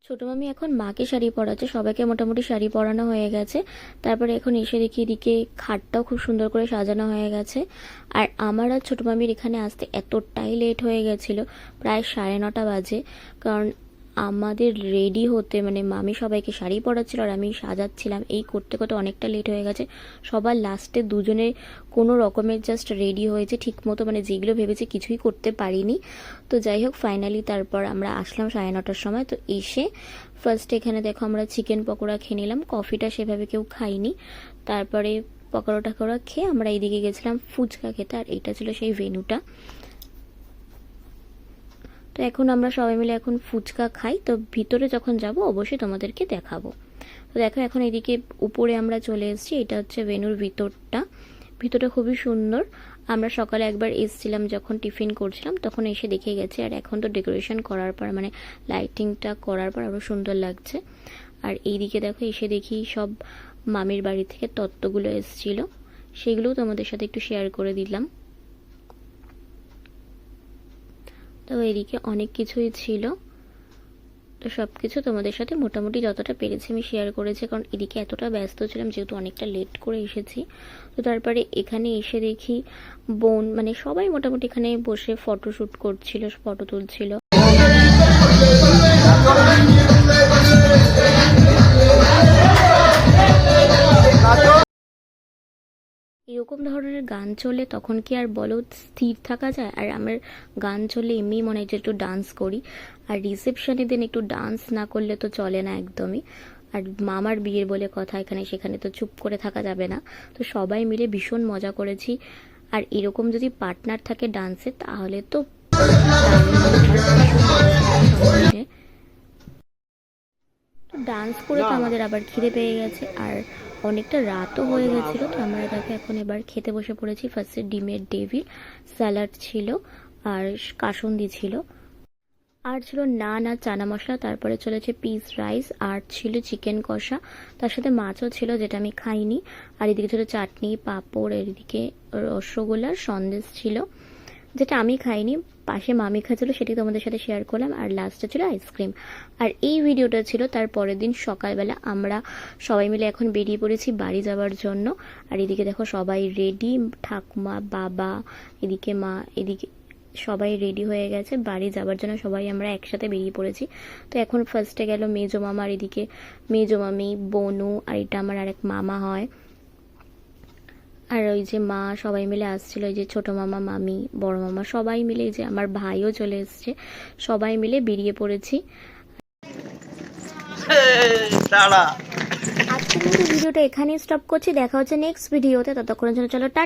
ছোট মামি এখন মাকে শাড়ি পরাচ্ছে, সবাইকে মোটামুটি শাড়ি পরানো হয়ে গেছে। তারপরে এখন এসে দেখি এদিকে খাটটাও খুব সুন্দর করে সাজানো হয়ে গেছে। আর আমার আর ছোট মামির এখানে আসতে এতটাই লেট হয়ে গেছিল, প্রায় 9:30 বাজে। কারণ আমাদের রেডি হতে মানে মামি সবাইকে শাড়ি পরাচ্ছিল আর আমি সাজাচ্ছিলাম, এই করতে করতে অনেকটা লেট হয়ে গেছে। সবার লাস্টে দুজনে কোনো রকমের জাস্ট রেডি হয়েছে ঠিক মতো, মানে যেগুলো ভেবেছি কিছুই করতে পারিনি। তো যাই হোক, ফাইনালি তারপর আমরা আসলাম 9:30টার সময়। তো এসে ফার্স্ট এখানে দেখো আমরা চিকেন পকোড়া খেয়ে নিলাম, কফিটা সেভাবে কেউ খাইনি। তারপরে পকোড়া টকোড়া খেয়ে আমরা এইদিকে গেছিলাম ফুচকা খেতে, আর এইটা ছিল সেই ভেন্যুটা। তো এখন আমরা সবাই মিলে এখন ফুচকা খাই। তো ভিতরে যখন যাব অবশ্যই তোমাদেরকে দেখাবো। তো দেখো এখন এদিকে উপরে আমরা চলে এসেছি, এটা হচ্ছে ভেন্যুর ভিতরটা। ভিতরটা খুবই সুন্দর। আমরা সকালে একবার এসেছিলাম যখন টিফিন করছিলাম, তখন এসে দেখে গেছি। আর এখন তো ডেকোরেশন করার পর মানে লাইটিংটা করার পর আরও সুন্দর লাগছে। আর এইদিকে দেখো এসে দেখি সব মামির বাড়ি থেকে তত্ত্বগুলো এসেছিল, সেগুলোও তোমাদের সাথে একটু শেয়ার করে দিলাম। তো এদিকে অনেক কিছুই ছিল, তো সব কিছু তোমাদের সাথে মোটামুটি যতটা পেরেছি আমি শেয়ার করেছি, কারণ এদিকে এতটা ব্যস্ত ছিলাম যেহেতু অনেকটা লেট করে এসেছি। তো তারপরে এখানে এসে দেখি বোন মানে সবাই মোটামুটি এখানে বসে ফটোশ্যুট করছিল, ফটো তুলছিল। এরকম ধরনের গান চলে তখন কি আর বলো স্থির থাকা যায়? আর আমার গান চললে এমনি মনে হয় যে একটু ডান্স করি, আর রিসেপশনের দিন একটু ডান্স না করলে তো চলে না একদমই। আর মামার বিয়ের বলে কথা, এখানে সেখানে তো চুপ করে থাকা যাবে না। তো সবাই মিলে ভীষণ মজা করেছি। আর এরকম যদি পার্টনার থাকে ডান্সে তাহলে তো ডান্স করে তো আমাদের আবার খিদে পেয়ে গেছে, আর অনেকটা রাতও হয়ে গেছিলো। তো আমরা দেখো এখন এবার খেতে বসে পড়েছি। ফার্স্টে ডিমের ডেভিল, স্যালাড ছিল, আর কাসুন্দি ছিল, আর ছিল নান আর চানা মশলা। তারপরে চলেছে পিস রাইস, আর ছিল চিকেন কষা, তার সাথে মাছও ছিল যেটা আমি খাইনি। আর এদিকে ছিল চাটনি, পাঁপড়, এদিকে রসগোল্লার সন্দেশ ছিল যেটা আমি খাইনি, পাশে মামি খাচ্ছিল, সেটি তোমাদের সাথে শেয়ার করলাম। আর লাস্টে ছিল আইসক্রিম। আর এই ভিডিওটা ছিল তার পরের দিন সকালবেলা। আমরা সবাই মিলে এখন বেরিয়ে পড়েছি বাড়ি যাওয়ার জন্য। আর এদিকে দেখো সবাই রেডি, ঠাকুমা, বাবা, এদিকে মা, এদিকে সবাই রেডি হয়ে গেছে বাড়ি যাওয়ার জন্য। সবাই আমরা একসাথে বেরিয়ে পড়েছি। তো এখন ফার্স্টে গেল মেজো মামা, আর এদিকে মেজো মামি, বনু, আর এটা আমার আরেক মামা হয়। আর ওই যে মা সবাই মিলে আসছিল, ওই যে ছোট মামা, মামি, বড় মামা সবাই মিলে, যে আমার ভাইও চলে এসছে, সবাই মিলে বেরিয়ে পড়েছি। আজকের মতো ভিডিওটা এখানেই স্টপ করছি, দেখা হচ্ছে নেক্সট ভিডিওতে। ততক্ষণের জন্য চলো টাটা।